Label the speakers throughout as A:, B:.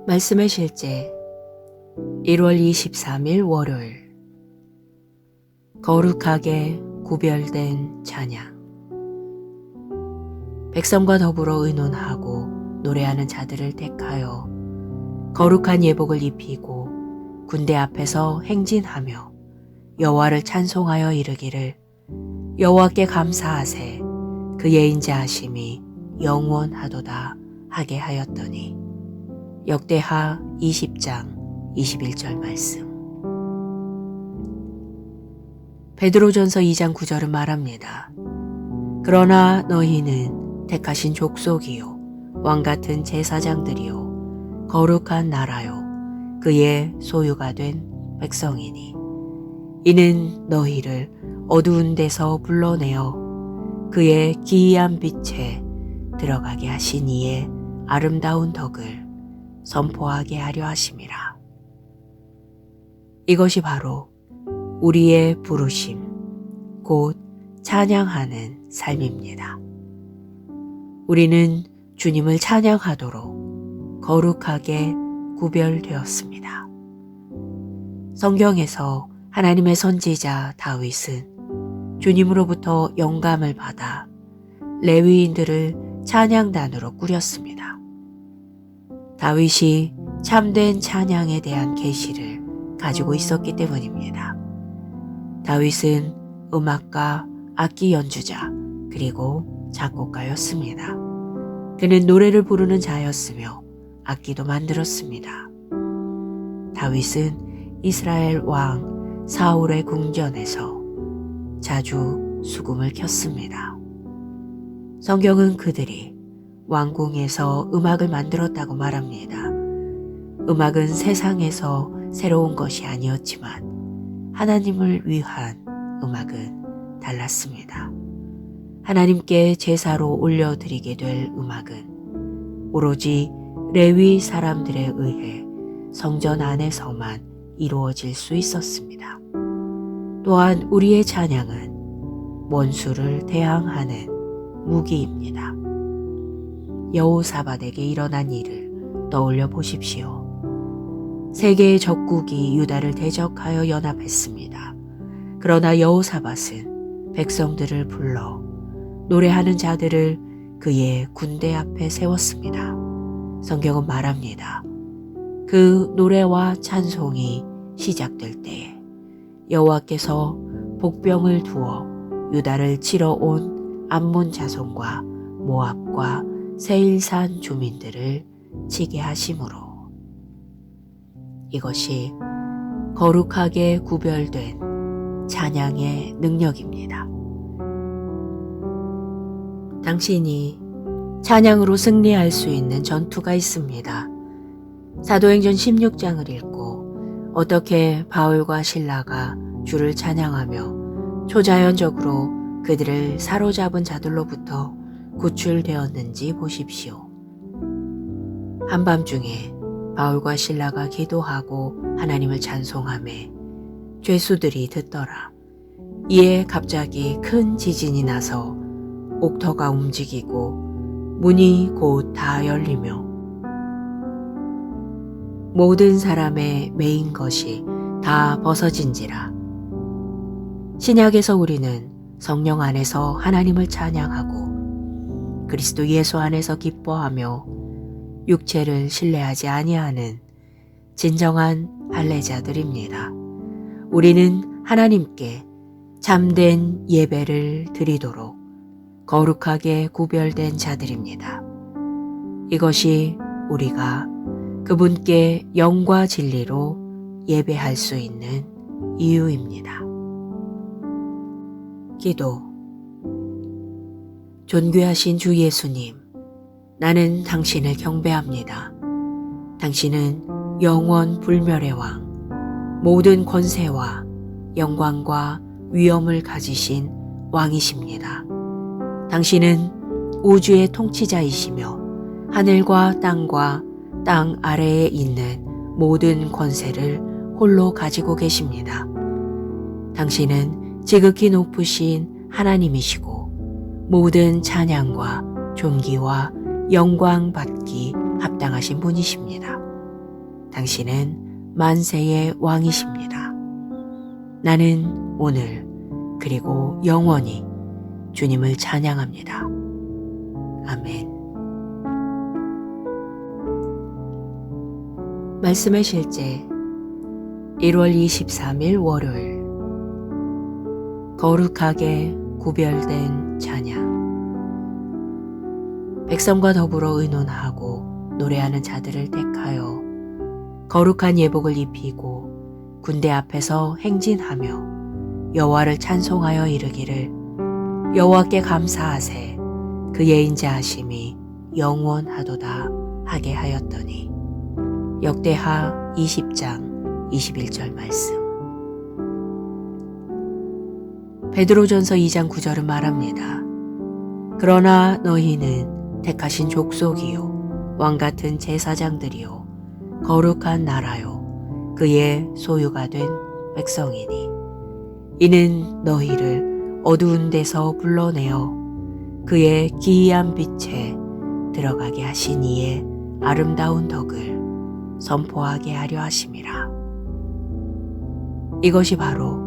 A: 말씀의 실제 1월 23일 월요일. 거룩하게 구별된 찬양. 백성과 더불어 의논하고 노래하는 자들을 택하여 거룩한 예복을 입히고 군대 앞에서 행진하며 여호와를 찬송하여 이르기를 여호와께 감사하세 그의 인자하심이 영원하도다 하게 하였더니. 역대하 20장 21절 말씀. 베드로전서 2장 9절은 말합니다. 그러나 너희는 택하신 족속이요 왕같은 제사장들이요 거룩한 나라요 그의 소유가 된 백성이니 이는 너희를 어두운 데서 불러내어 그의 기이한 빛에 들어가게 하신 이의 아름다운 덕을 선포하게 하려 하심이라. 이것이 바로 우리의 부르심, 곧 찬양하는 삶입니다. 우리는 주님을 찬양하도록 거룩하게 구별되었습니다. 성경에서 하나님의 선지자 다윗은 주님으로부터 영감을 받아 레위인들을 찬양단으로 꾸렸습니다. 다윗이 참된 찬양에 대한 계시를 가지고 있었기 때문입니다. 다윗은 음악가, 악기 연주자, 그리고 작곡가였습니다. 그는 노래를 부르는 자였으며 악기도 만들었습니다. 다윗은 이스라엘 왕 사울의 궁전에서 자주 수금을 켰습니다. 성경은 그들이 왕궁에서 음악을 만들었다고 말합니다. 음악은 세상에서 새로운 것이 아니었지만 하나님을 위한 음악은 달랐습니다. 하나님께 제사로 올려드리게 될 음악은 오로지 레위 사람들에 의해 성전 안에서만 이루어질 수 있었습니다. 또한 우리의 찬양은 원수를 대항하는 무기입니다. 여호사밧에게 일어난 일을 떠올려 보십시오. 세 개의 적국이 유다를 대적하여 연합했습니다. 그러나 여호사밧은 백성들을 불러 노래하는 자들을 그의 군대 앞에 세웠습니다. 성경은 말합니다. 그 노래와 찬송이 시작될 때에 여호와께서 복병을 두어 유다를 치러 온 암몬 자손과 모압과 세일산 주민들을 치게 하심으로. 이것이 거룩하게 구별된 찬양의 능력입니다. 당신이 찬양으로 승리할 수 있는 전투가 있습니다. 사도행전 16장을 읽고 어떻게 바울과 실라가 주를 찬양하며 초자연적으로 그들을 사로잡은 자들로부터 구출되었는지 보십시오. 한밤중에 바울과 실라가 기도하고 하나님을 찬송하매 죄수들이 듣더라. 이에 갑자기 큰 지진이 나서 옥터가 움직이고 문이 곧 다 열리며 모든 사람의 매인 것이 다 벗어진지라. 신약에서 우리는 성령 안에서 하나님을 찬양하고 그리스도 예수 안에서 기뻐하며 육체를 신뢰하지 아니하는 진정한 할례자들입니다. 우리는 하나님께 참된 예배를 드리도록 거룩하게 구별된 자들입니다. 이것이 우리가 그분께 영과 진리로 예배할 수 있는 이유입니다. 기도. 존귀하신 주 예수님, 나는 당신을 경배합니다. 당신은 영원 불멸의 왕, 모든 권세와 영광과 위엄을 가지신 왕이십니다. 당신은 우주의 통치자이시며 하늘과 땅과 땅 아래에 있는 모든 권세를 홀로 가지고 계십니다. 당신은 지극히 높으신 하나님이시고 모든 찬양과 존귀와 영광 받기 합당하신 분이십니다. 당신은 만세의 왕이십니다. 나는 오늘 그리고 영원히 주님을 찬양합니다. 아멘. 말씀의 실제 1월 23일 월요일. 거룩하게 구별된 찬양. 백성과 더불어 의논하고 노래하는 자들을 택하여 거룩한 예복을 입히고 군대 앞에서 행진하며 여호와를 찬송하여 이르기를 여호와께 감사하세 그의 인자하심이 영원하도다 하게 하였더니. 역대하 20장 21절 말씀. 베드로전서 2장 9절은 말합니다. 그러나 너희는 택하신 족속이요 왕같은 제사장들이요 거룩한 나라요 그의 소유가 된 백성이니 이는 너희를 어두운 데서 불러내어 그의 기이한 빛에 들어가게 하신 이의 아름다운 덕을 선포하게 하려 하심이라. 이것이 바로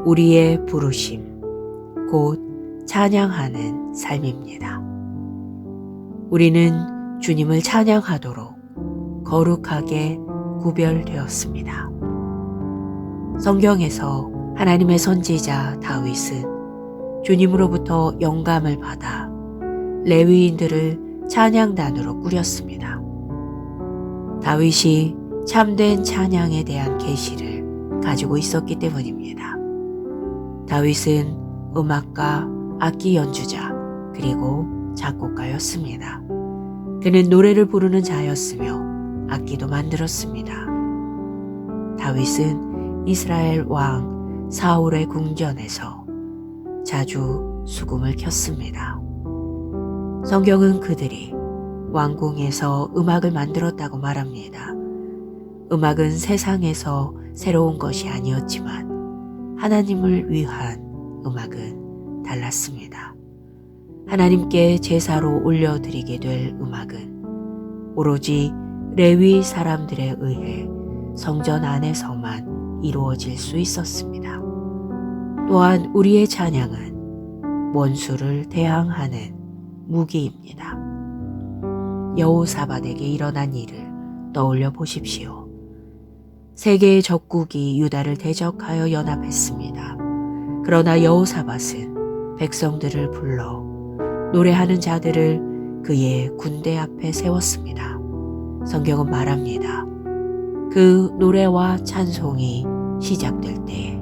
A: 우리의 부르심, 곧 찬양하는 삶입니다. 우리는 주님을 찬양하도록 거룩하게 구별되었습니다. 성경에서 하나님의 선지자 다윗은 주님으로부터 영감을 받아 레위인들을 찬양단으로 꾸렸습니다. 다윗이 참된 찬양에 대한 계시를 가지고 있었기 때문입니다. 다윗은 음악가, 악기 연주자, 그리고 작곡가였습니다. 그는 노래를 부르는 자였으며 악기도 만들었습니다. 다윗은 이스라엘 왕 사울의 궁전에서 자주 수금을 켰습니다. 성경은 그들이 왕궁에서 음악을 만들었다고 말합니다. 음악은 세상에서 새로운 것이 아니었지만 하나님을 위한 음악은 달랐습니다. 하나님께 제사로 올려드리게 될 음악은 오로지 레위 사람들에 의해 성전 안에서만 이루어질 수 있었습니다. 또한 우리의 찬양은 원수를 대항하는 무기입니다. 여호사밧에게 일어난 일을 떠올려 보십시오. 세계의 적국이 유다를 대적하여 연합했습니다. 그러나 여호사밧은 백성들을 불러 노래하는 자들을 그의 군대 앞에 세웠습니다. 성경은 말합니다. 그 노래와 찬송이 시작될 때에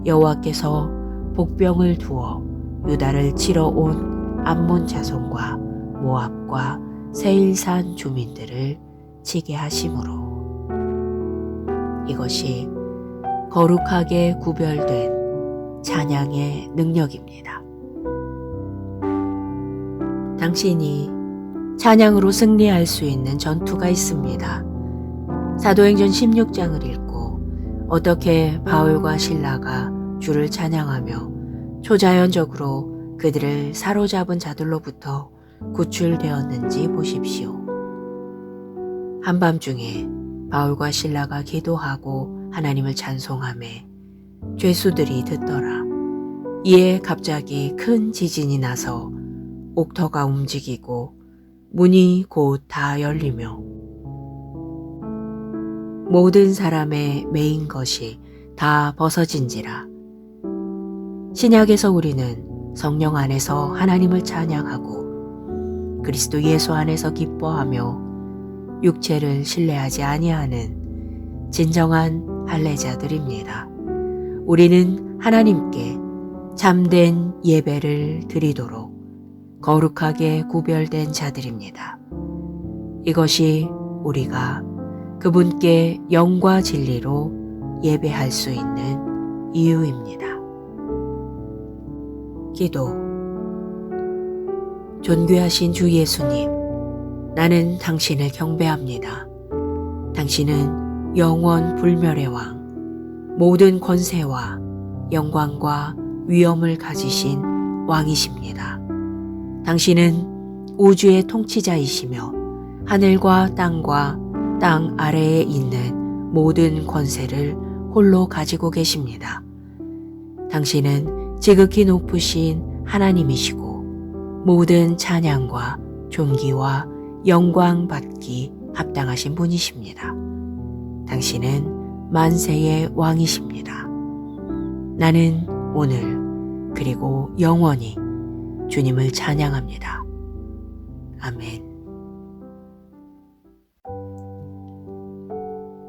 A: 여호와께서 복병을 두어 유다를 치러 온 암몬 자손과 모압과 세일산 주민들을 치게 하심으로. 이것이 거룩하게 구별된 찬양의 능력입니다. 당신이 찬양으로 승리할 수 있는 전투가 있습니다. 사도행전 16장을 읽고 어떻게 바울과 실라가 주를 찬양하며 초자연적으로 그들을 사로잡은 자들로부터 구출되었는지 보십시오. 한밤중에 바울과 실라가 기도하고 하나님을 찬송하매 죄수들이 듣더라. 이에 갑자기 큰 지진이 나서 옥터가 움직이고 문이 곧 다 열리며 모든 사람의 매인 것이 다 벗어진지라. 신약에서 우리는 성령 안에서 하나님을 찬양하고 그리스도 예수 안에서 기뻐하며 육체를 신뢰하지 아니하는 진정한 할례자들입니다. 우리는 하나님께 참된 예배를 드리도록 거룩하게 구별된 자들입니다. 이것이 우리가 그분께 영과 진리로 예배할 수 있는 이유입니다. 기도. 존귀하신 주 예수님, 나는 당신을 경배합니다. 당신은 영원 불멸의 왕, 모든 권세와 영광과 위엄을 가지신 왕이십니다. 당신은 우주의 통치자이시며 하늘과 땅과 땅 아래에 있는 모든 권세를 홀로 가지고 계십니다. 당신은 지극히 높으신 하나님이시고 모든 찬양과 존귀와 영광 받기 합당하신 분이십니다. 당신은 만세의 왕이십니다. 나는 오늘 그리고 영원히 주님을 찬양합니다. 아멘.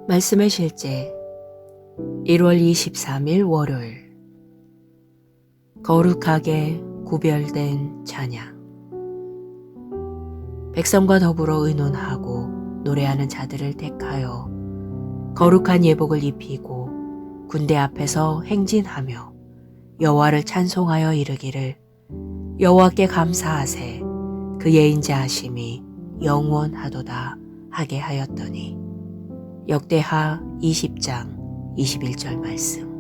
A: 말씀의 실제 1월 23일 월요일 거룩하게 구별된 찬양. 백성과 더불어 의논하고 노래하는 자들을 택하여 거룩한 예복을 입히고 군대 앞에서 행진하며 여호와를 찬송하여 이르기를 여호와께 감사하세 그의 인자하심이 영원하도다 하게 하였더니. 역대하 20장 21절 말씀.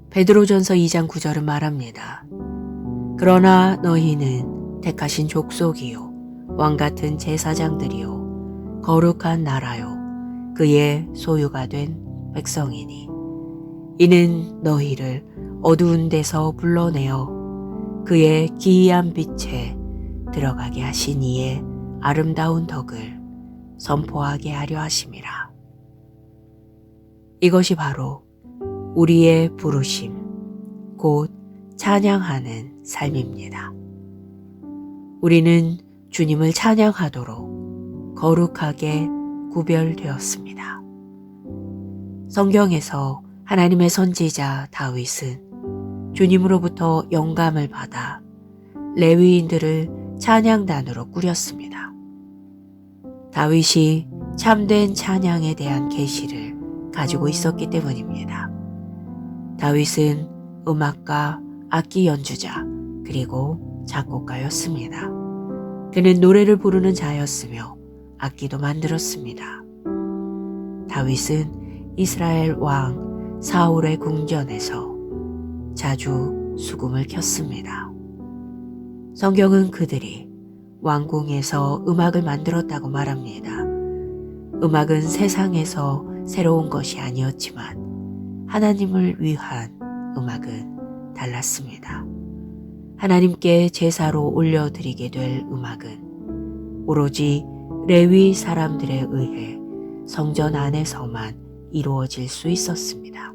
A: 베드로전서 2장 9절은 말합니다. 그러나 너희는 택하신 족속이요 왕같은 제사장들이요 거룩한 나라요 그의 소유가 된 백성이니 이는 너희를 어두운 데서 불러내어 그의 기이한 빛에 들어가게 하신 이의 아름다운 덕을 선포하게 하려 하심이라. 이것이 바로 우리의 부르심, 곧 찬양하는 삶입니다. 우리는 주님을 찬양하도록 거룩하게 구별되었습니다. 성경에서 하나님의 선지자 다윗은 주님으로부터 영감을 받아 레위인들을 찬양단으로 꾸렸습니다. 다윗이 참된 찬양에 대한 계시를 가지고 있었기 때문입니다. 다윗은 음악가, 악기 연주자, 그리고 작곡가였습니다. 그는 노래를 부르는 자였으며 악기도 만들었습니다. 다윗은 이스라엘 왕 사울의 궁전에서 자주 수금을 켰습니다. 성경은 그들이 왕궁에서 음악을 만들었다고 말합니다. 음악은 세상에서 새로운 것이 아니었지만 하나님을 위한 음악은 달랐습니다. 하나님께 제사로 올려드리게 될 음악은 오로지 레위 사람들에 의해 성전 안에서만 이루어질 수 있었습니다.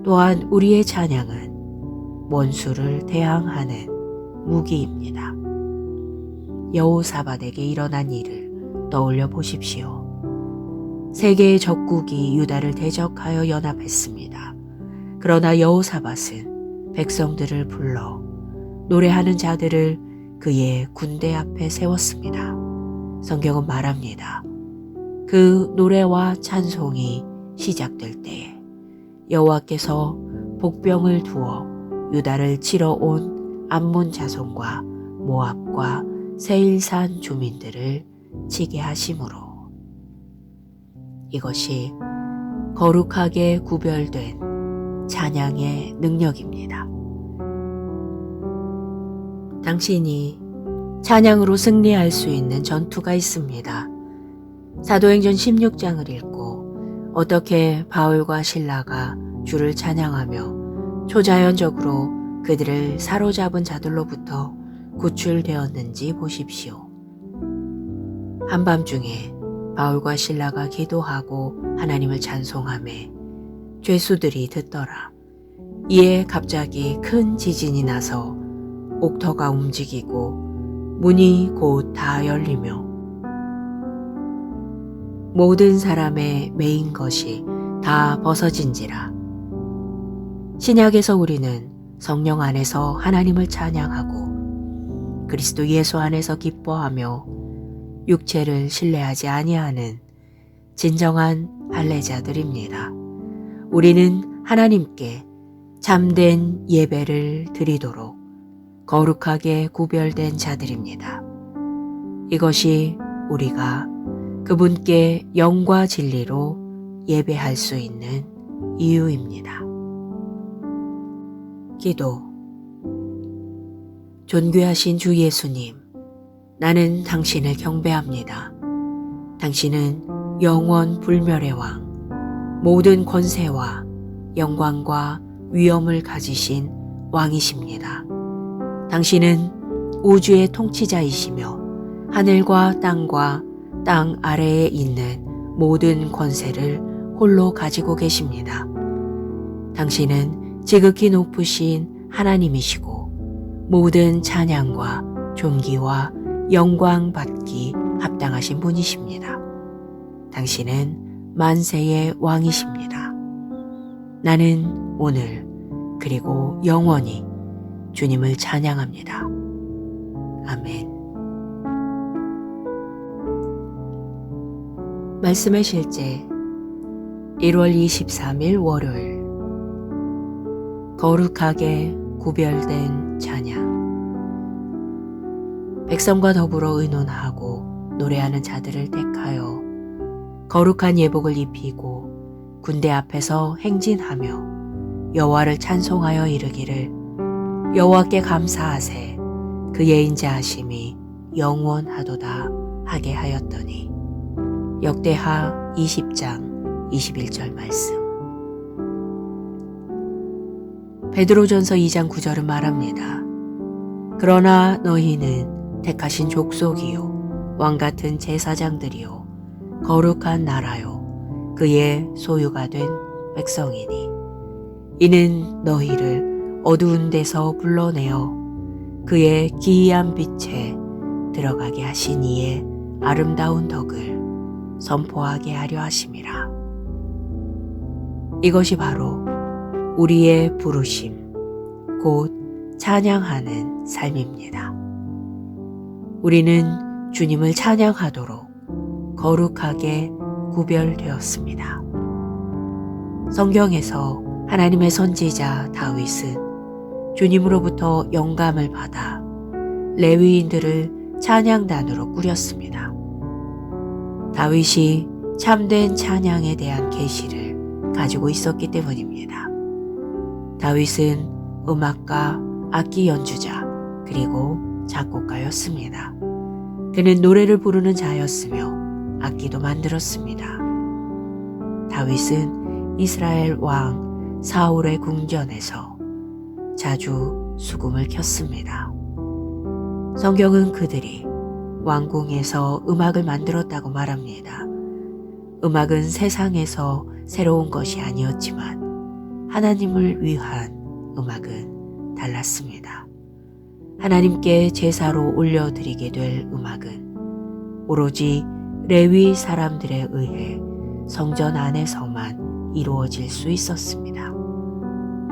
A: 또한 우리의 찬양은 원수를 대항하는 무기입니다. 여호사밧에게 일어난 일을 떠올려 보십시오. 세 개의 적국이 유다를 대적하여 연합했습니다. 그러나 여호사밧은 백성들을 불러 노래하는 자들을 그의 군대 앞에 세웠습니다. 성경은 말합니다. 그 노래와 찬송이 시작될 때에 여호와께서 복병을 두어 유다를 치러 온 암몬 자손과 모압과 세일산 주민들을 치게 하심으로. 이것이 거룩하게 구별된 찬양의 능력입니다. 당신이 찬양으로 승리할 수 있는 전투가 있습니다. 사도행전 16장을 읽고 어떻게 바울과 실라가 주를 찬양하며 초자연적으로 그들을 사로잡은 자들로부터 구출되었는지 보십시오. 한밤중에 바울과 실라가 기도하고 하나님을 찬송하매 죄수들이 듣더라. 이에 갑자기 큰 지진이 나서 옥터가 움직이고 문이 곧 다 열리며 모든 사람의 매인 것이 다 벗어진지라. 신약에서 우리는 성령 안에서 하나님을 찬양하고 그리스도 예수 안에서 기뻐하며 육체를 신뢰하지 아니하는 진정한 할례자들입니다. 우리는 하나님께 참된 예배를 드리도록 거룩하게 구별된 자들입니다. 이것이 우리가 그분께 영과 진리로 예배할 수 있는 이유입니다. 기도. 존귀하신 주 예수님, 나는 당신을 경배합니다. 당신은 영원 불멸의 왕, 모든 권세와 영광과 위엄을 가지신 왕이십니다. 당신은 우주의 통치자이시며 하늘과 땅과 땅 아래에 있는 모든 권세를 홀로 가지고 계십니다. 당신은 지극히 높으신 하나님이시고 모든 찬양과 존귀와 영광 받기 합당하신 분이십니다. 당신은 만세의 왕이십니다. 나는 오늘 그리고 영원히 주님을 찬양합니다. 아멘. 말씀의 실제 1월 23일 월요일. 거룩하게 구별된 찬양. 백성과 더불어 의논하고 노래하는 자들을 택하여 거룩한 예복을 입히고 군대 앞에서 행진하며 여호와를 찬송하여 이르기를 여호와께 감사하세 그의 인자하심이 영원하도다 하게 하였더니. 역대하 20장 21절 말씀. 베드로전서 2장 9절은 말합니다. 그러나 너희는 택하신 족속이요 왕같은 제사장들이요 거룩한 나라요 그의 소유가 된 백성이니 이는 너희를 어두운 데서 불러내어 그의 기이한 빛에 들어가게 하신 이의 아름다운 덕을 선포하게 하려 하심이라. 이것이 바로 우리의 부르심, 곧 찬양하는 삶입니다. 우리는 주님을 찬양하도록 거룩하게 구별되었습니다. 성경에서 하나님의 선지자 다윗은 주님으로부터 영감을 받아 레위인들을 찬양단으로 꾸렸습니다. 다윗이 참된 찬양에 대한 계시를 가지고 있었기 때문입니다. 다윗은 음악가, 악기 연주자, 그리고 작곡가였습니다. 그는 노래를 부르는 자였으며 악기도 만들었습니다. 다윗은 이스라엘 왕 사울의 궁전에서 자주 수금을 켰습니다. 성경은 그들이 왕궁에서 음악을 만들었다고 말합니다. 음악은 세상에서 새로운 것이 아니었지만 하나님을 위한 음악은 달랐습니다. 하나님께 제사로 올려드리게 될 음악은 오로지 레위 사람들에 의해 성전 안에서만 이루어질 수 있었습니다.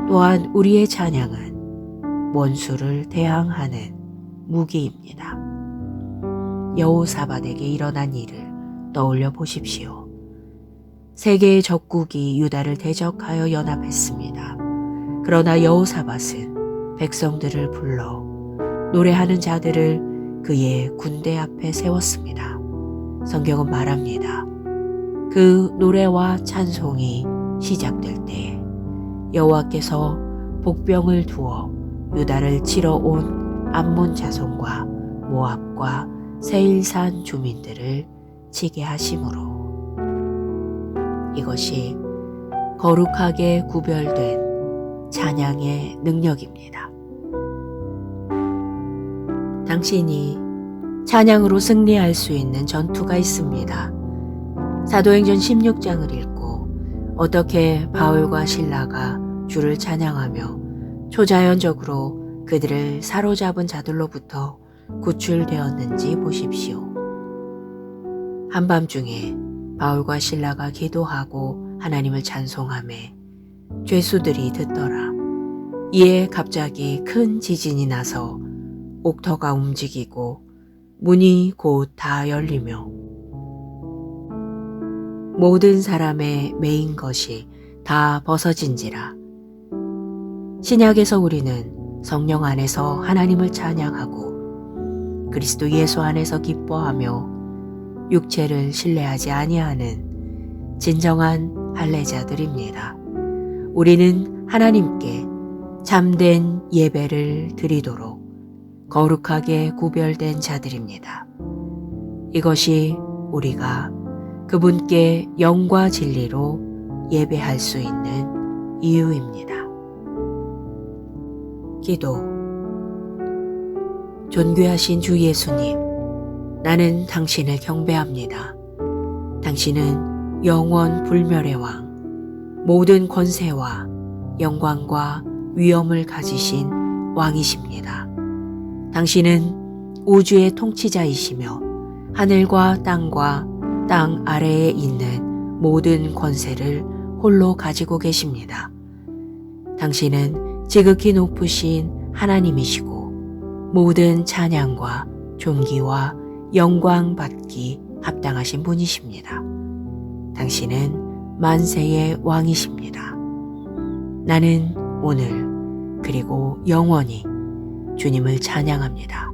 A: 또한 우리의 찬양은 원수를 대항하는 무기입니다. 여호사밧에게 일어난 일을 떠올려 보십시오. 세계의 적국이 유다를 대적하여 연합했습니다. 그러나 여호사밧은 백성들을 불러 노래하는 자들을 그의 군대 앞에 세웠습니다. 성경은 말합니다. 그 노래와 찬송이 시작될 때에 여호와께서 복병을 두어 유다를 치러 온 암몬 자손과 모압과 세일산 주민들을 치게 하심으로. 이것이 거룩하게 구별된 찬양의 능력입니다. 당신이 찬양으로 승리할 수 있는 전투가 있습니다. 사도행전 16장을 읽고 어떻게 바울과 실라가 주를 찬양하며 초자연적으로 그들을 사로잡은 자들로부터 구출되었는지 보십시오. 한밤중에 바울과 실라가 기도하고 하나님을 찬송하매 죄수들이 듣더라. 이에 갑자기 큰 지진이 나서 옥터가 움직이고 문이 곧 다 열리며 모든 사람의 매인 것이 다 벗어진지라. 신약에서 우리는 성령 안에서 하나님을 찬양하고 그리스도 예수 안에서 기뻐하며 육체를 신뢰하지 아니하는 진정한 할례자들입니다. 우리는 하나님께 참된 예배를 드리도록 거룩하게 구별된 자들입니다. 이것이 우리가 그분께 영과 진리로 예배할 수 있는 이유입니다. 기도. 존귀하신 주 예수님, 나는 당신을 경배합니다. 당신은 영원 불멸의 왕, 모든 권세와 영광과 위엄을 가지신 왕이십니다. 당신은 우주의 통치자이시며 하늘과 땅과 땅 아래에 있는 모든 권세를 홀로 가지고 계십니다. 당신은 지극히 높으신 하나님이시고 모든 찬양과 존귀와 영광 받기 합당하신 분이십니다. 당신은 만세의 왕이십니다. 나는 오늘 그리고 영원히 주님을 찬양합니다.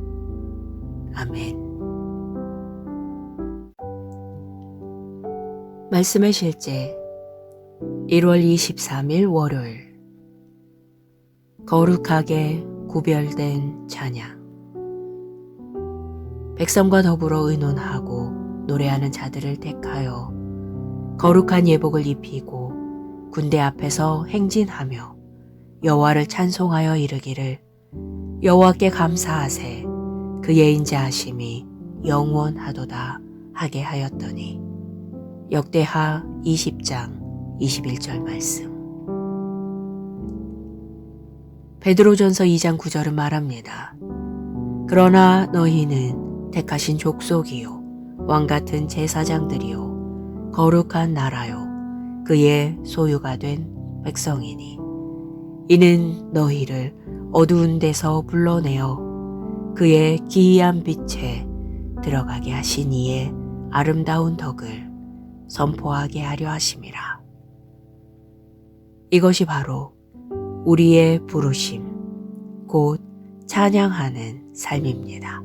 A: 아멘. 말씀의 실제 1월 23일 월요일. 거룩하게 구별된 찬양. 백성과 더불어 의논하고 노래하는 자들을 택하여 거룩한 예복을 입히고 군대 앞에서 행진하며 여호와를 찬송하여 이르기를 여호와께 감사하세 그의 인자하심이 영원하도다 하게 하였더니. 역대하 20장 21절 말씀. 베드로전서 2장 9절은 말합니다. 그러나 너희는 택하신 족속이요 왕같은 제사장들이요 거룩한 나라요 그의 소유가 된 백성이니 이는 너희를 어두운 데서 불러내어 그의 기이한 빛에 들어가게 하신 이의 아름다운 덕을 선포하게 하려 하심이라. 이것이 바로 우리의 부르심, 곧 찬양하는 삶입니다.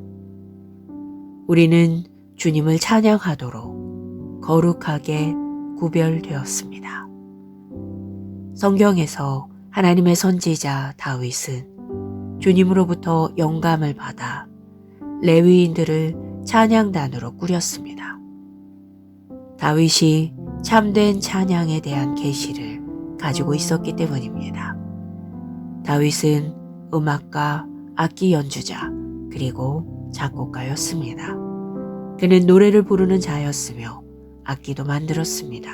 A: 우리는 주님을 찬양하도록 거룩하게 구별되었습니다. 성경에서 하나님의 선지자 다윗은 주님으로부터 영감을 받아 레위인들을 찬양단으로 꾸렸습니다. 다윗이 참된 찬양에 대한 계시를 가지고 있었기 때문입니다. 다윗은 음악가, 악기 연주자, 그리고 작곡가였습니다. 그는 노래를 부르는 자였으며 악기도 만들었습니다.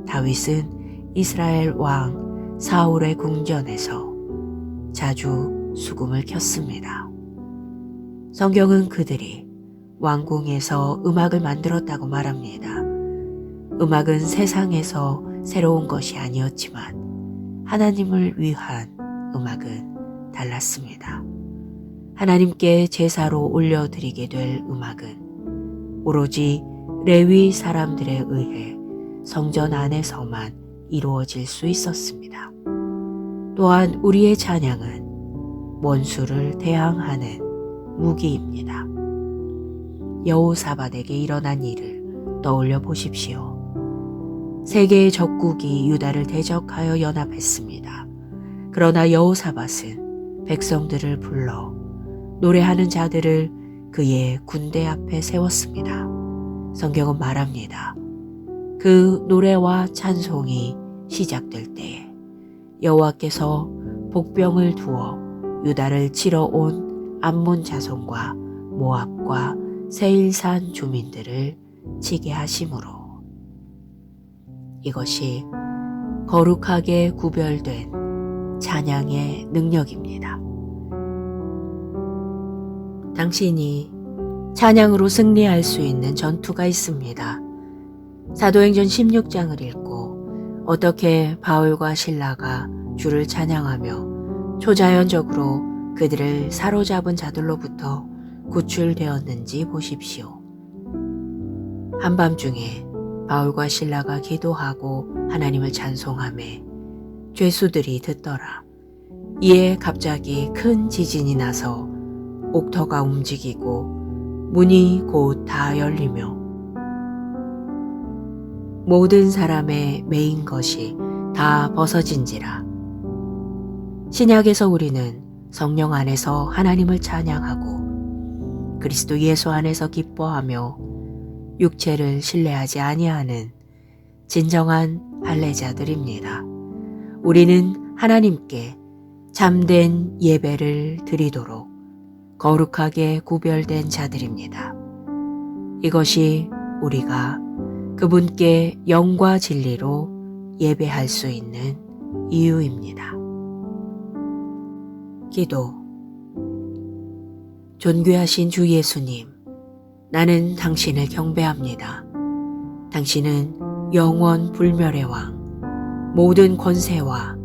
A: 다윗은 이스라엘 왕 사울의 궁전에서 자주 수금을 켰습니다. 성경은 그들이 왕궁에서 음악을 만들었다고 말합니다. 음악은 세상에서 새로운 것이 아니었지만 하나님을 위한 음악은 달랐습니다. 하나님께 제사로 올려드리게 될 음악은 오로지 레위 사람들에 의해 성전 안에서만 이루어질 수 있었습니다. 또한 우리의 찬양은 원수를 대항하는 무기입니다. 여호사밧에게 일어난 일을 떠올려 보십시오. 세 개의 적국이 유다를 대적하여 연합했습니다. 그러나 여호사밧은 백성들을 불러 노래하는 자들을 그의 군대 앞에 세웠습니다. 성경은 말합니다. 그 노래와 찬송이 시작될 때에 여호와께서 복병을 두어 유다를 치러 온 암몬 자손과 모압과 세일산 주민들을 치게 하심으로. 이것이 거룩하게 구별된 찬양의 능력입니다. 당신이 찬양으로 승리할 수 있는 전투가 있습니다. 사도행전 16장을 읽고 어떻게 바울과 실라가 주를 찬양하며 초자연적으로 그들을 사로잡은 자들로부터 구출되었는지 보십시오. 한밤중에 바울과 실라가 기도하고 하나님을 찬송하매 죄수들이 듣더라. 이에 갑자기 큰 지진이 나서 옥터가 움직이고 문이 곧 다 열리며 모든 사람의 매인 것이 다 벗어진지라. 신약에서 우리는 성령 안에서 하나님을 찬양하고 그리스도 예수 안에서 기뻐하며 육체를 신뢰하지 아니하는 진정한 할례자들입니다. 우리는 하나님께 참된 예배를 드리도록 거룩하게 구별된 자들입니다. 이것이 우리가 그분께 영과 진리로 예배할 수 있는 이유입니다. 기도. 존귀하신 주 예수님, 나는 당신을 경배합니다. 당신은 영원 불멸의 왕, 모든 권세와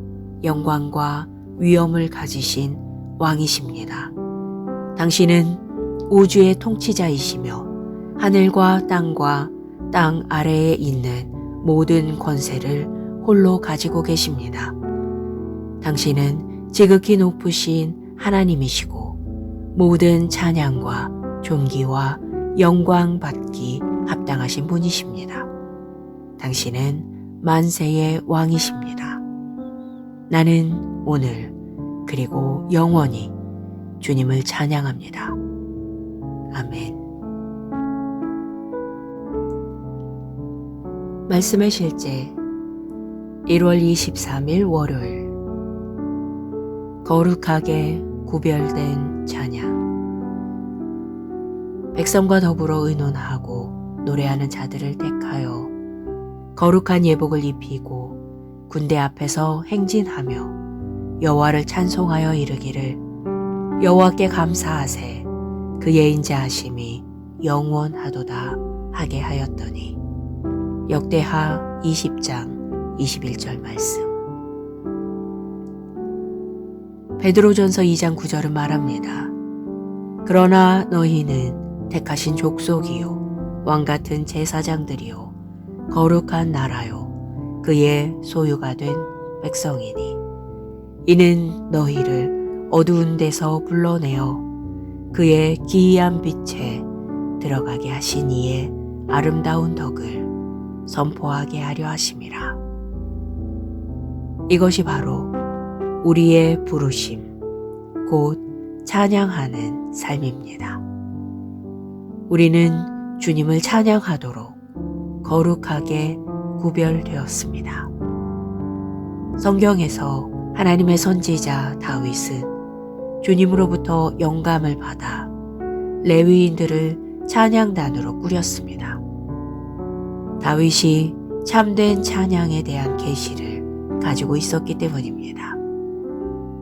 A: 영광과 위엄을 가지신 왕이십니다. 당신은 우주의 통치자이시며 하늘과 땅과 땅 아래에 있는 모든 권세를 홀로 가지고 계십니다. 당신은 지극히 높으신 하나님이시고 모든 찬양과 존귀와 영광 받기 합당하신 분이십니다. 당신은 만세의 왕이십니다. 나는 오늘 그리고 영원히 주님을 찬양합니다. 아멘. 말씀의 실제 1월 23일 월요일. 거룩하게 구별된 찬양. 백성과 더불어 의논하고 노래하는 자들을 택하여 거룩한 예복을 입히고 군대 앞에서 행진하며 여호와를 찬송하여 이르기를 여호와께 감사하세 그의 인자하심이 영원하도다 하게 하였더니. 역대하 20장 21절 말씀. 베드로전서 2장 9절은 말합니다. 그러나 너희는 택하신 족속이요 왕같은 제사장들이요 거룩한 나라요 그의 소유가 된 백성이니 이는 너희를 어두운 데서 불러내어 그의 기이한 빛에 들어가게 하신 이의 아름다운 덕을 선포하게 하려 하심이라. 이것이 바로 우리의 부르심, 곧 찬양하는 삶입니다. 우리는 주님을 찬양하도록 거룩하게 구별되었습니다. 성경에서 하나님의 선지자 다윗은 주님으로부터 영감을 받아 레위인들을 찬양단으로 꾸렸습니다. 다윗이 참된 찬양에 대한 계시를 가지고 있었기 때문입니다.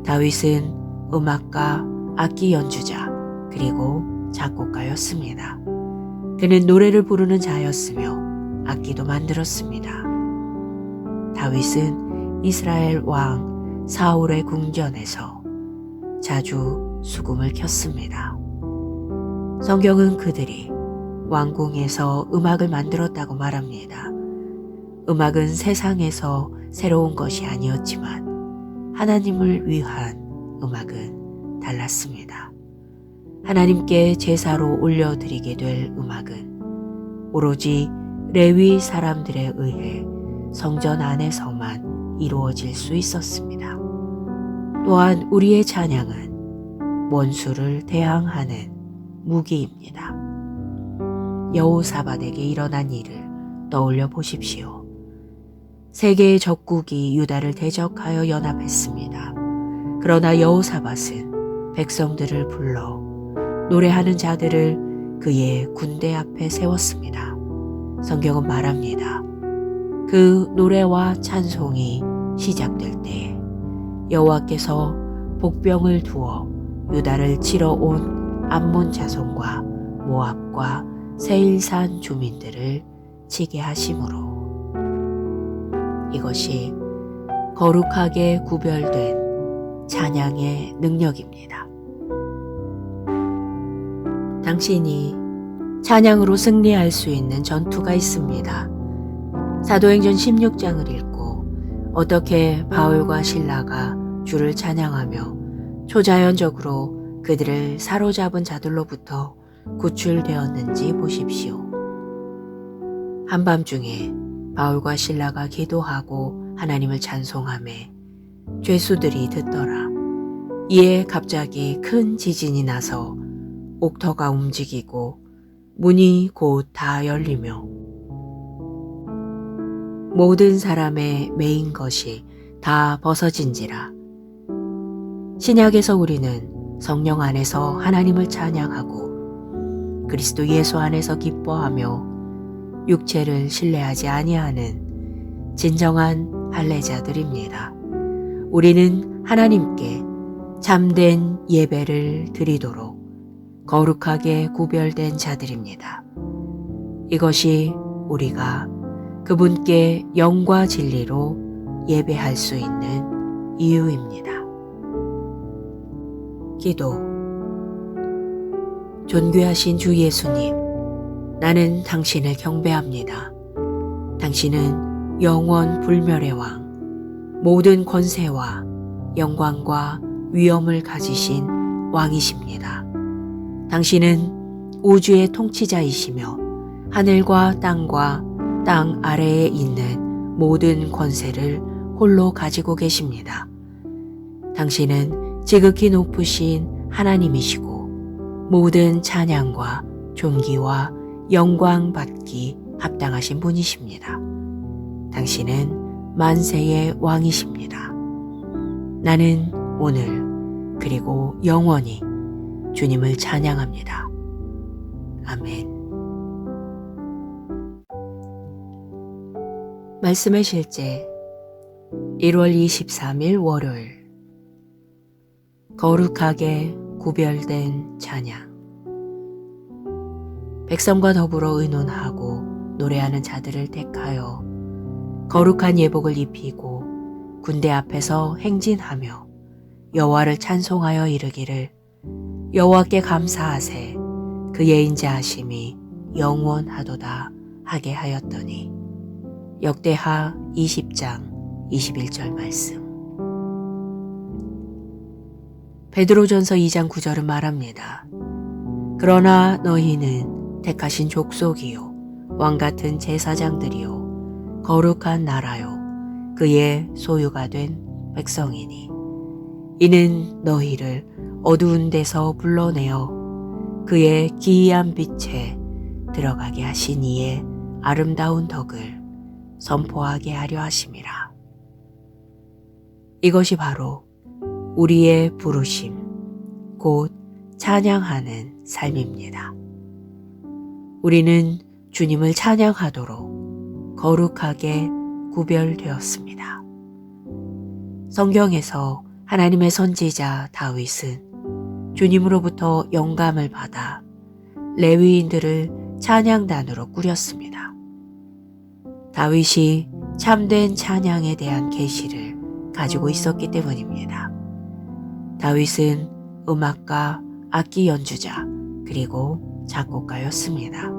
A: 다윗은 음악가, 악기 연주자, 그리고 작곡가였습니다. 그는 노래를 부르는 자였으며 악기도 만들었습니다. 다윗은 이스라엘 왕 사울의 궁전에서 자주 수금을 켰습니다. 성경은 그들이 왕궁에서 음악을 만들었다고 말합니다. 음악은 세상에서 새로운 것이 아니었지만 하나님을 위한 음악은 달랐습니다. 하나님께 제사로 올려드리게 될 음악은 오로지 레위 사람들에 의해 성전 안에서만 이루어질 수 있었습니다. 또한 우리의 찬양은 원수를 대항하는 무기입니다. 여호사밧에게 일어난 일을 떠올려 보십시오. 세계의 적국이 유다를 대적하여 연합했습니다. 그러나 여호사밧은 백성들을 불러 노래하는 자들을 그의 군대 앞에 세웠습니다. 성경은 말합니다. 그 노래와 찬송이 시작될 때에 여호와께서 복병을 두어 유다를 치러 온 암몬 자손과 모압과 세일산 주민들을 치게 하심으로. 이것이 거룩하게 구별된 찬양의 능력입니다. 당신이 찬양으로 승리할 수 있는 전투가 있습니다. 사도행전 16장을 읽고 어떻게 바울과 실라가 주를 찬양하며 초자연적으로 그들을 사로잡은 자들로부터 구출되었는지 보십시오. 한밤중에 바울과 실라가 기도하고 하나님을 찬송하매 죄수들이 듣더라. 이에 갑자기 큰 지진이 나서 옥터가 움직이고 문이 곧 다 열리며 모든 사람의 매인 것이 다 벗어진지라. 신약에서 우리는 성령 안에서 하나님을 찬양하고 그리스도 예수 안에서 기뻐하며 육체를 신뢰하지 아니하는 진정한 할례자들입니다. 우리는 하나님께 참된 예배를 드리도록 거룩하게 구별된 자들입니다. 이것이 우리가 그분께 영과 진리로 예배할 수 있는 이유입니다. 기도. 존귀하신 주 예수님, 나는 당신을 경배합니다. 당신은 영원 불멸의 왕, 모든 권세와 영광과 위엄을 가지신 왕이십니다. 당신은 우주의 통치자이시며 하늘과 땅과 땅 아래에 있는 모든 권세를 홀로 가지고 계십니다. 당신은 지극히 높으신 하나님이시고 모든 찬양과 존귀와 영광 받기 합당하신 분이십니다. 당신은 만세의 왕이십니다. 나는 오늘 그리고 영원히 주님을 찬양합니다. 아멘. 말씀의 실제 1월 23일 월요일. 거룩하게 구별된 찬양. 백성과 더불어 의논하고 노래하는 자들을 택하여 거룩한 예복을 입히고 군대 앞에서 행진하며 여호와를 찬송하여 이르기를 여호와께 감사하세 그의 인자하심이 영원하도다 하게 하였더니. 역대하 20장 21절 말씀. 베드로전서 2장 9절은 말합니다. 그러나 너희는 택하신 족속이요 왕같은 제사장들이요 거룩한 나라요 그의 소유가 된 백성이니 이는 너희를 어두운 데서 불러내어 그의 기이한 빛에 들어가게 하신 이의 아름다운 덕을 선포하게 하려 하심이라. 이것이 바로 우리의 부르심, 곧 찬양하는 삶입니다. 우리는 주님을 찬양하도록 거룩하게 구별되었습니다. 성경에서 하나님의 선지자 다윗은 주님으로부터 영감을 받아 레위인들을 찬양단으로 꾸렸습니다. 다윗이 참된 찬양에 대한 계시를 가지고 있었기 때문입니다. 다윗은 음악가, 악기 연주자, 그리고 작곡가였습니다.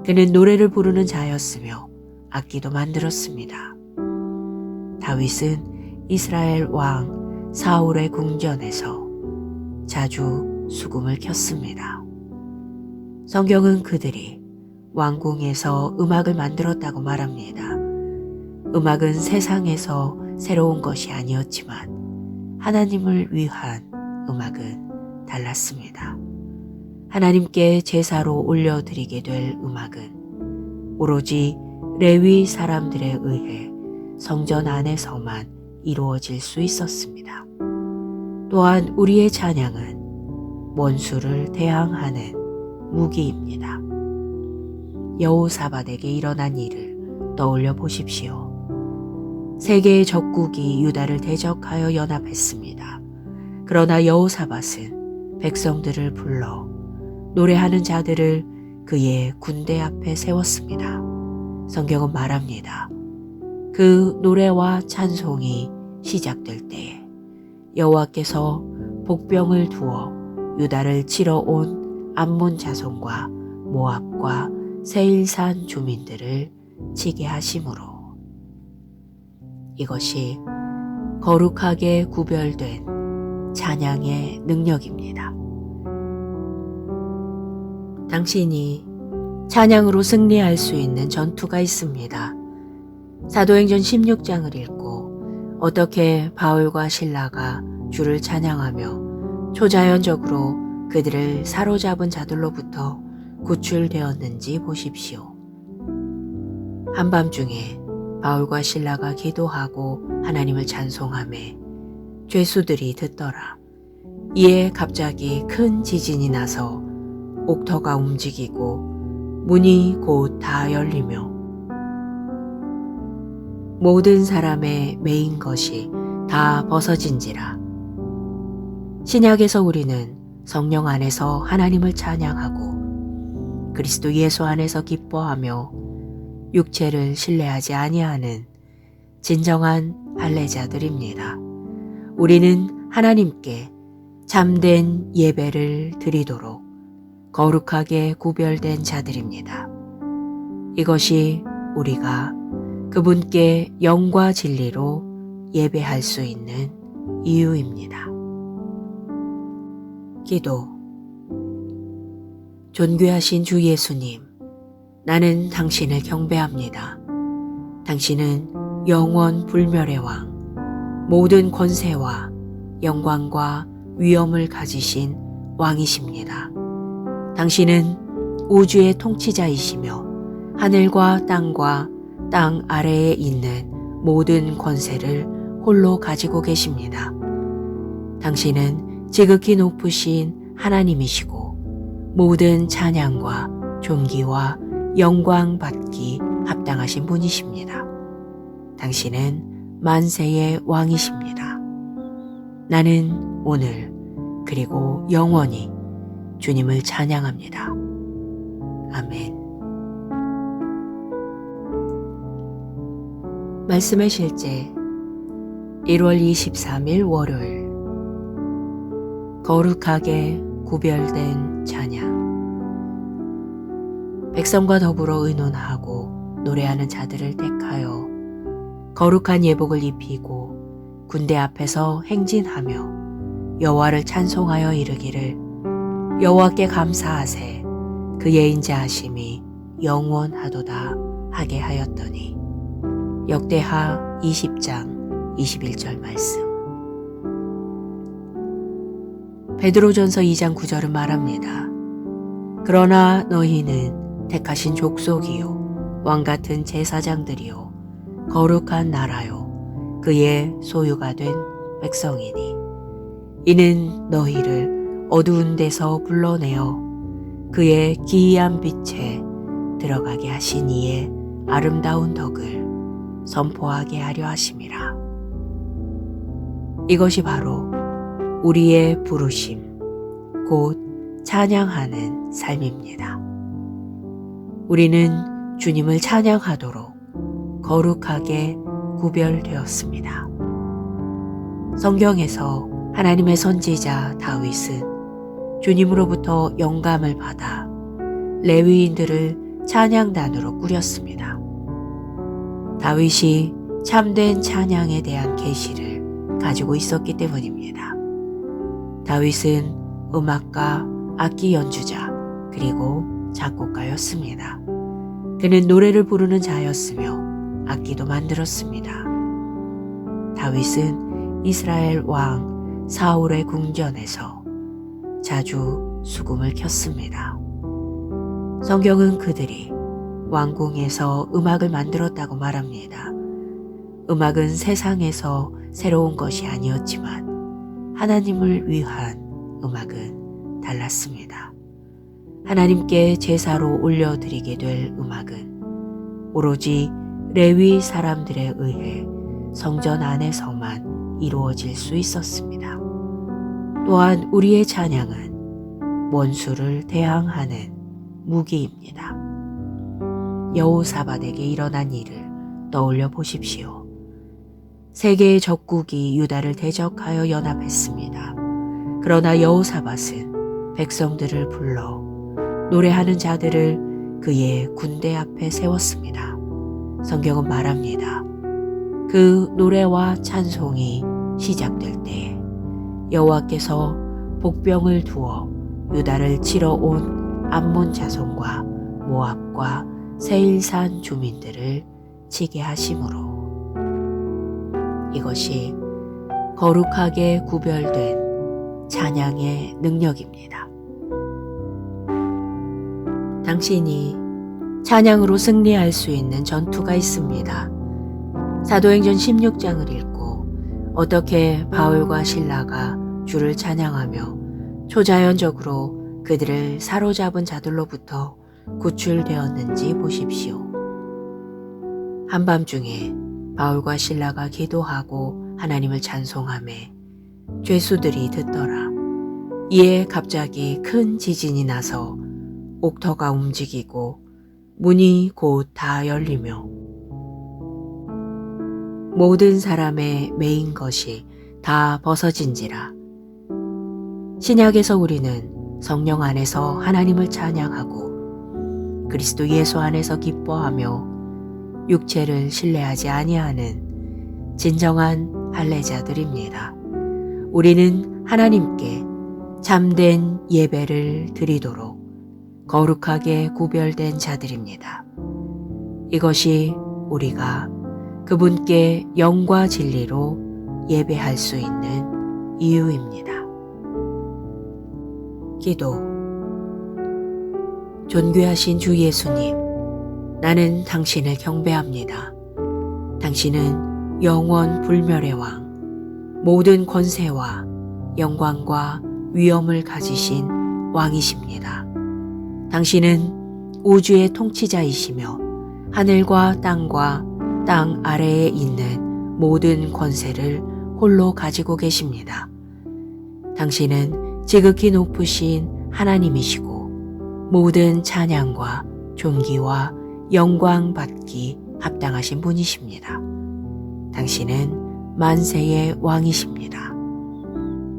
A: 그는 노래를 부르는 자였으며 악기도 만들었습니다. 다윗은 이스라엘 왕 사울의 궁전에서 자주 수금을 켰습니다. 성경은 그들이 왕궁에서 음악을 만들었다고 말합니다. 음악은 세상에서 새로운 것이 아니었지만 하나님을 위한 음악은 달랐습니다. 하나님께 제사로 올려드리게 될 음악은 오로지 레위 사람들에 의해 성전 안에서만 이루어질 수 있었습니다. 또한 우리의 찬양은 원수를 대항하는 무기입니다. 여호사밧에게 일어난 일을 떠올려 보십시오. 세계의 적국이 유다를 대적하여 연합했습니다. 그러나 여호사밧은 백성들을 불러 노래하는 자들을 그의 군대 앞에 세웠습니다. 성경은 말합니다. 그 노래와 찬송이 시작될 때에 여호와께서 복병을 두어 유다를 치러 온 암몬 자손과 모압과 세일산 주민들을 치게 하심으로. 이것이 거룩하게 구별된 찬양의 능력입니다. 당신이 찬양으로 승리할 수 있는 전투가 있습니다. 사도행전 16장을 읽고 어떻게 바울과 실라가 주를 찬양하며 초자연적으로 그들을 사로잡은 자들로부터 구출되었는지 보십시오. 한밤중에 바울과 실라가 기도하고 하나님을 찬송하매 죄수들이 듣더라. 이에 갑자기 큰 지진이 나서 옥터가 움직이고 문이 곧 다 열리며 모든 사람의 매인 것이 다 벗어진지라. 신약에서 우리는 성령 안에서 하나님을 찬양하고 그리스도 예수 안에서 기뻐하며 육체를 신뢰하지 아니하는 진정한 할례자들입니다. 우리는 하나님께 참된 예배를 드리도록 거룩하게 구별된 자들입니다. 이것이 우리가 그분께 영과 진리로 예배할 수 있는 이유입니다. 기도. 존귀하신 주 예수님, 나는 당신을 경배합니다. 당신은 영원 불멸의 왕, 모든 권세와 영광과 위엄을 가지신 왕이십니다. 당신은 우주의 통치자이시며 하늘과 땅과 땅 아래에 있는 모든 권세를 홀로 가지고 계십니다. 당신은 지극히 높으신 하나님이시고 모든 찬양과 존귀와 영광 받기 합당하신 분이십니다. 당신은 만세의 왕이십니다. 나는 오늘 그리고 영원히 주님을 찬양합니다. 아멘. 말씀의 실제 1월 23일 월요일. 거룩하게 구별된 찬양. 백성과 더불어 의논하고 노래하는 자들을 택하여 거룩한 예복을 입히고 군대 앞에서 행진하며 여호와를 찬송하여 이르기를 여호와께 감사하세 그의 인자하심이 영원하도다 하게 하였더니. 역대하 20장 21절 말씀. 베드로전서 2장 9절은 말합니다. 그러나 너희는 택하신 족속이요 왕같은 제사장들이요 거룩한 나라요 그의 소유가 된 백성이니 이는 너희를 어두운 데서 불러내어 그의 기이한 빛에 들어가게 하신 이의 아름다운 덕을 선포하게 하려 하심이라. 이것이 바로 우리의 부르심, 곧 찬양하는 삶입니다. 우리는 주님을 찬양하도록 거룩하게 구별되었습니다. 성경에서 하나님의 선지자 다윗은 주님으로부터 영감을 받아 레위인들을 찬양단으로 꾸렸습니다. 다윗이 참된 찬양에 대한 계시를 가지고 있었기 때문입니다. 다윗은 음악가, 악기 연주자, 그리고 작곡가였습니다. 그는 노래를 부르는 자였으며 악기도 만들었습니다. 다윗은 이스라엘 왕 사울의 궁전에서 자주 수금을 켰습니다. 성경은 그들이 왕궁에서 음악을 만들었다고 말합니다. 음악은 세상에서 새로운 것이 아니었지만 하나님을 위한 음악은 달랐습니다. 하나님께 제사로 올려드리게 될 음악은 오로지 레위 사람들에 의해 성전 안에서만 이루어질 수 있었습니다. 또한 우리의 찬양은 원수를 대항하는 무기입니다. 여호사밧에게 일어난 일을 떠올려 보십시오. 세계의 적국이 유다를 대적하여 연합했습니다. 그러나 여호사밧은 백성들을 불러 노래하는 자들을 그의 군대 앞에 세웠습니다. 성경은 말합니다. 그 노래와 찬송이 시작될 때에 여호와께서 복병을 두어 유다를 치러 온 암몬 자손과 모압과 세일산 주민들을 치게 하심으로. 이것이 거룩하게 구별된 찬양의 능력입니다. 당신이 찬양으로 승리할 수 있는 전투가 있습니다. 사도행전 16장을 읽고 어떻게 바울과 실라가 주를 찬양하며 초자연적으로 그들을 사로잡은 자들로부터 구출되었는지 보십시오. 한밤중에 바울과 실라가 기도하고 하나님을 찬송하매 죄수들이 듣더라. 이에 갑자기 큰 지진이 나서 옥터가 움직이고 문이 곧 다 열리며 모든 사람의 매인 것이 다 벗어진지라. 신약에서 우리는 성령 안에서 하나님을 찬양하고 그리스도 예수 안에서 기뻐하며 육체를 신뢰하지 아니하는 진정한 할례자들입니다. 우리는 하나님께 참된 예배를 드리도록 거룩하게 구별된 자들입니다. 이것이 우리가 그분께 영과 진리로 예배할 수 있는 이유입니다. 기도. 존귀하신 주 예수님, 나는 당신을 경배합니다. 당신은 영원 불멸의 왕, 모든 권세와 영광과 위엄을 가지신 왕이십니다. 당신은 우주의 통치자이시며 하늘과 땅과 땅 아래에 있는 모든 권세를 홀로 가지고 계십니다. 당신은 지극히 높으신 하나님이시고 모든 찬양과 존귀와 영광 받기 합당하신 분이십니다. 당신은 만세의 왕이십니다.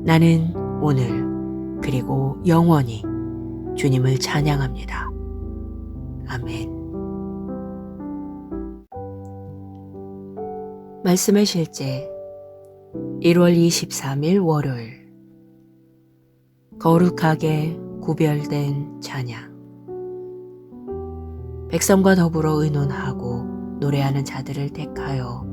A: 나는 오늘 그리고 영원히 주님을 찬양합니다. 아멘. 말씀의 실제 1월 23일 월요일. 거룩하게 구별된 찬양. 백성과 더불어 의논하고 노래하는 자들을 택하여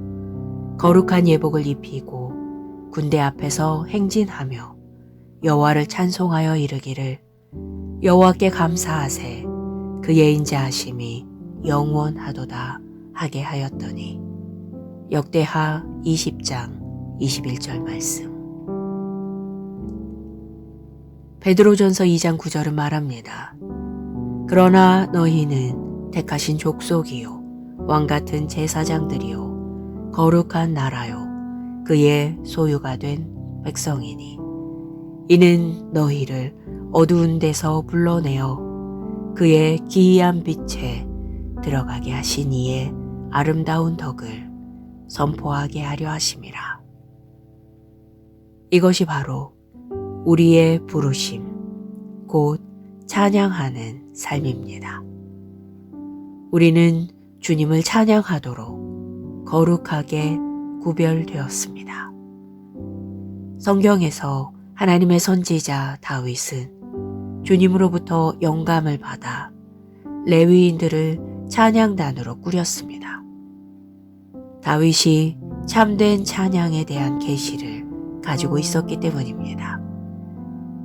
A: 거룩한 예복을 입히고 군대 앞에서 행진하며 여호와를 찬송하여 이르기를 여호와께 감사하세 그의 인자하심이 영원하도다 하게 하였더니. 역대하 20장 21절 말씀. 베드로전서 2장 9절은 말합니다. 그러나 너희는 택하신 족속이요 왕같은 제사장들이요 거룩한 나라요 그의 소유가 된 백성이니 이는 너희를 어두운 데서 불러내어 그의 기이한 빛에 들어가게 하신 이의 아름다운 덕을 선포하게 하려 하심이라. 이것이 바로 우리의 부르심, 곧 찬양하는 삶입니다. 우리는 주님을 찬양하도록 거룩하게 구별되었습니다. 성경에서 하나님의 선지자 다윗은 주님으로부터 영감을 받아 레위인들을 찬양단으로 꾸렸습니다. 다윗이 참된 찬양에 대한 계시를 가지고 있었기 때문입니다.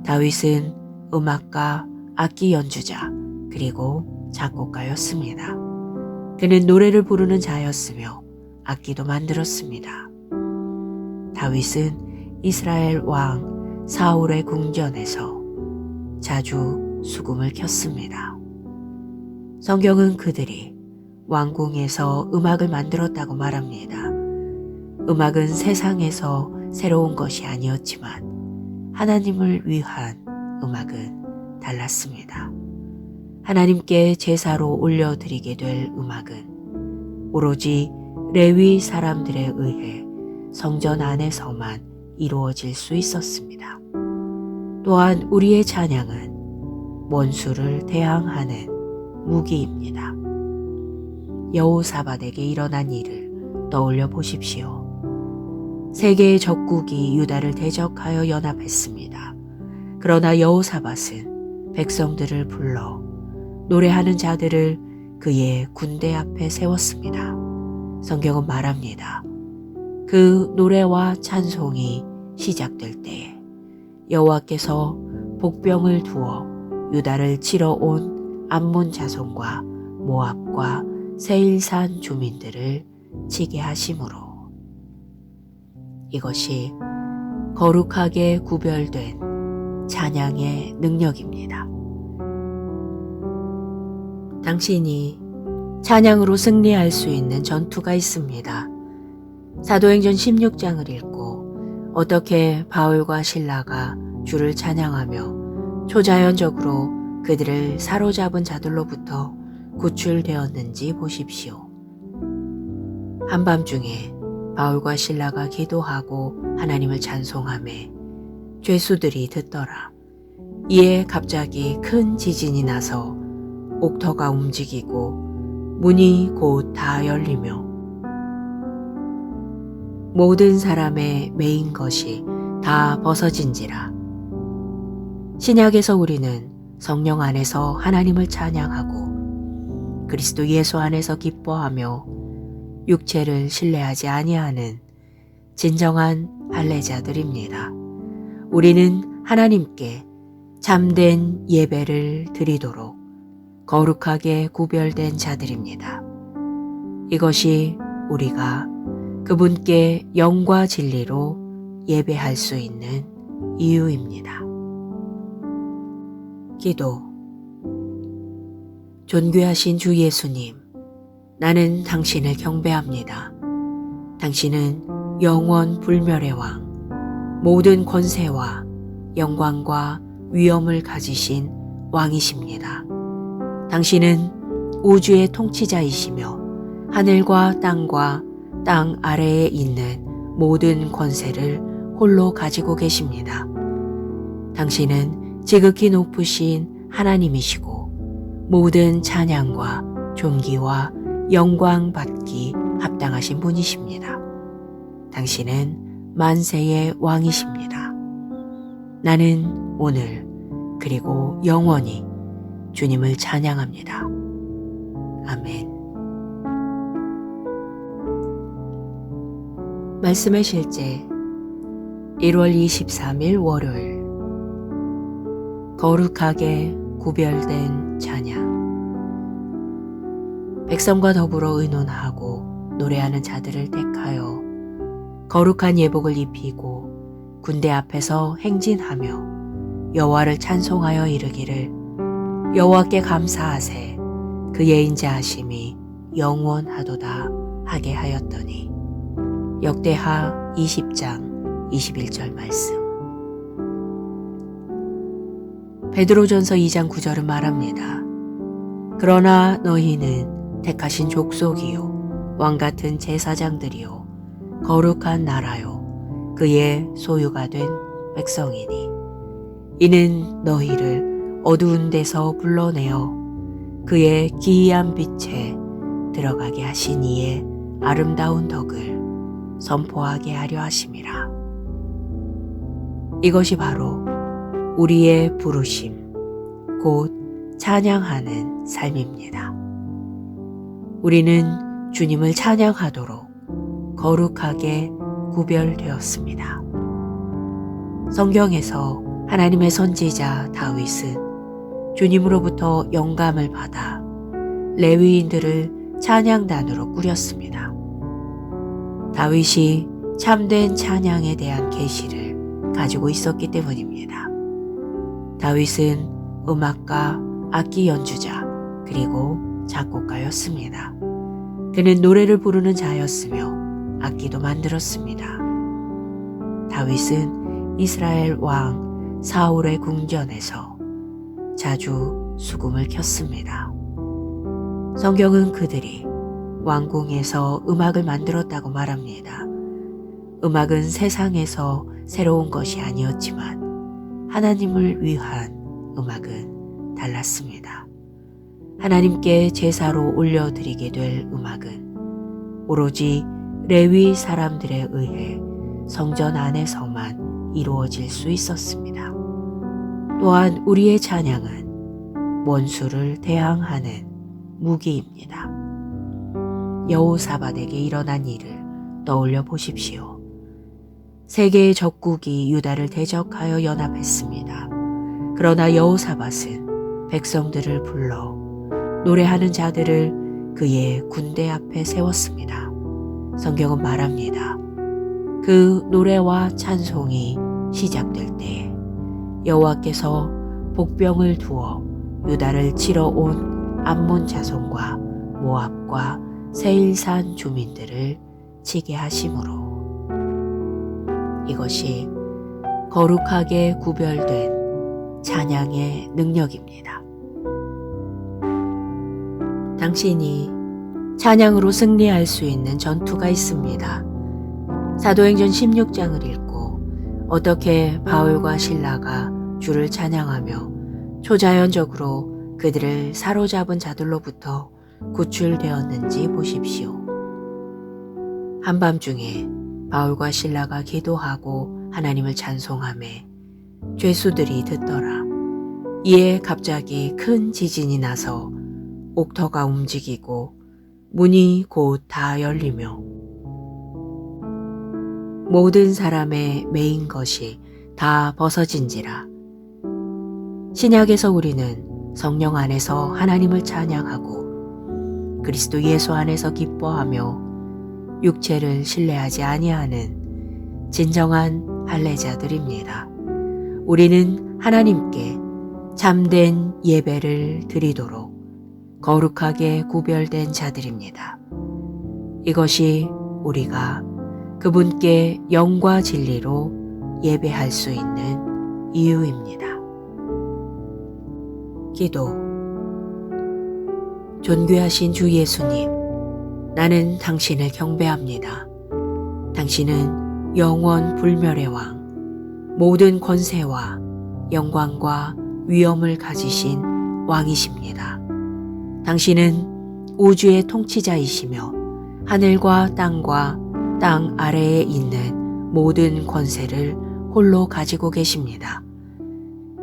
A: 다윗은 음악가, 악기 연주자, 그리고 작곡가였습니다. 그는 노래를 부르는 자였으며 악기도 만들었습니다. 다윗은 이스라엘 왕 사울의 궁전에서 자주 수금을 켰습니다. 성경은 그들이 왕궁에서 음악을 만들었다고 말합니다. 음악은 세상에서 새로운 것이 아니었지만 하나님을 위한 음악은 달랐습니다. 하나님께 제사로 올려드리게 될 음악은 오로지 레위 사람들에 의해 성전 안에서만 이루어질 수 있었습니다. 또한 우리의 찬양은 원수를 대항하는 무기입니다. 여호사밧에게 일어난 일을 떠올려 보십시오. 세계의 적국이 유다를 대적하여 연합했습니다. 그러나 여호사밧은 백성들을 불러 노래하는 자들을 그의 군대 앞에 세웠습니다. 성경은 말합니다. 그 노래와 찬송이 시작될 때에 여호와께서 복병을 두어 유다를 치러 온 암몬 자손과 모압과 세일산 주민들을 치게 하심으로 이것이 거룩하게 구별된 찬양의 능력입니다. 당신이 찬양으로 승리할 수 있는 전투가 있습니다. 사도행전 16장을 읽고 어떻게 바울과 실라가 주를 찬양하며 초자연적으로 그들을 사로잡은 자들로부터 구출되었는지 보십시오. 한밤중에 바울과 실라가 기도하고 하나님을 찬송하매 죄수들이 듣더라. 이에 갑자기 큰 지진이 나서 옥터가 움직이고 문이 곧 다 열리며 모든 사람의 매인 것이 다 벗어진지라. 신약에서 우리는 성령 안에서 하나님을 찬양하고 그리스도 예수 안에서 기뻐하며 육체를 신뢰하지 아니하는 진정한 할례자들입니다. 우리는 하나님께 참된 예배를 드리도록 거룩하게 구별된 자들입니다. 이것이 우리가 그분께 영과 진리로 예배할 수 있는 이유입니다. 기도. 존귀하신 주 예수님, 나는 당신을 경배합니다. 당신은 영원 불멸의 왕, 모든 권세와 영광과 위엄을 가지신 왕이십니다. 당신은 우주의 통치자이시며 하늘과 땅 아래에 있는 모든 권세를 홀로 가지고 계십니다. 당신은 지극히 높으신 하나님이시고 모든 찬양과 존귀와 영광 받기 합당하신 분이십니다. 당신은 만세의 왕이십니다. 나는 오늘 그리고 영원히 주님을 찬양합니다. 아멘. 말씀의 실제 1월 23일 월요일. 거룩하게 구별된 찬양. 백성과 더불어 의논하고 노래하는 자들을 택하여 거룩한 예복을 입히고 군대 앞에서 행진하며 여호와를 찬송하여 이르기를 여호와께 감사하세 그의 인자하심이 영원하도다 하게 하였더니. 역대하 20장 21절 말씀. 베드로전서 2장 9절은 말합니다. 그러나 너희는 택하신 족속이요 왕같은 제사장들이요 거룩한 나라요 그의 소유가 된 백성이니 이는 너희를 어두운 데서 불러내어 그의 기이한 빛에 들어가게 하신 이의 아름다운 덕을 선포하게 하려 하심이라. 이것이 바로 우리의 부르심, 곧 찬양하는 삶입니다. 우리는 주님을 찬양하도록 거룩하게 구별되었습니다. 성경에서 하나님의 선지자 다윗은 주님으로부터 영감을 받아 레위인들을 찬양단으로 꾸렸습니다. 다윗이 참된 찬양에 대한 계시를 가지고 있었기 때문입니다. 다윗은 음악가, 악기 연주자, 그리고 작곡가였습니다. 그는 노래를 부르는 자였으며 악기도 만들었습니다. 다윗은 이스라엘 왕 사울의 궁전에서 자주 수금을 켰습니다. 성경은 그들이 왕궁에서 음악을 만들었다고 말합니다. 음악은 세상에서 새로운 것이 아니었지만 하나님을 위한 음악은 달랐습니다. 하나님께 제사로 올려드리게 될 음악은 오로지 레위 사람들에 의해 성전 안에서만 이루어질 수 있었습니다. 또한 우리의 찬양은 원수를 대항하는 무기입니다. 여호사밧에게 일어난 일을 떠올려 보십시오. 세 개의 적국이 유다를 대적하여 연합했습니다. 그러나 여호사밧은 백성들을 불러 노래하는 자들을 그의 군대 앞에 세웠습니다. 성경은 말합니다. 그 노래와 찬송이 시작될 때에 여호와께서 복병을 두어 유다를 치러 온 암몬 자손과 모압과 세일산 주민들을 치게 하심으로 이것이 거룩하게 구별된 찬양의 능력입니다. 당신이 찬양으로 승리할 수 있는 전투가 있습니다. 사도행전 16장을 읽고 어떻게 바울과 실라가 주를 찬양하며 초자연적으로 그들을 사로잡은 자들로부터 구출되었는지 보십시오. 한밤중에 바울과 실라가 기도하고 하나님을 찬송하매 죄수들이 듣더라. 이에 갑자기 큰 지진이 나서 옥터가 움직이고 문이 곧 다 열리며 모든 사람의 매인 것이 다 벗어진지라. 신약에서 우리는 성령 안에서 하나님을 찬양하고 그리스도 예수 안에서 기뻐하며 육체를 신뢰하지 아니하는 진정한 할례자들입니다. 우리는 하나님께 참된 예배를 드리도록 거룩하게 구별된 자들입니다. 이것이 우리가 그분께 영과 진리로 예배할 수 있는 이유입니다. 기도. 존귀하신 주 예수님, 나는 당신을 경배합니다. 당신은 영원 불멸의 왕, 모든 권세와 영광과 위엄을 가지신 왕이십니다. 당신은 우주의 통치자이시며 하늘과 땅과 땅 아래에 있는 모든 권세를 홀로 가지고 계십니다.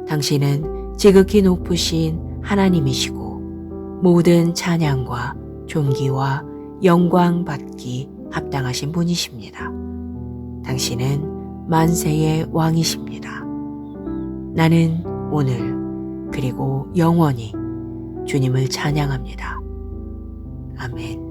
A: 당신은 지극히 높으신 하나님이시고 모든 찬양과 존귀와 영광 받기 합당하신 분이십니다. 당신은 만세의 왕이십니다. 나는 오늘 그리고 영원히 주님을 찬양합니다. 아멘.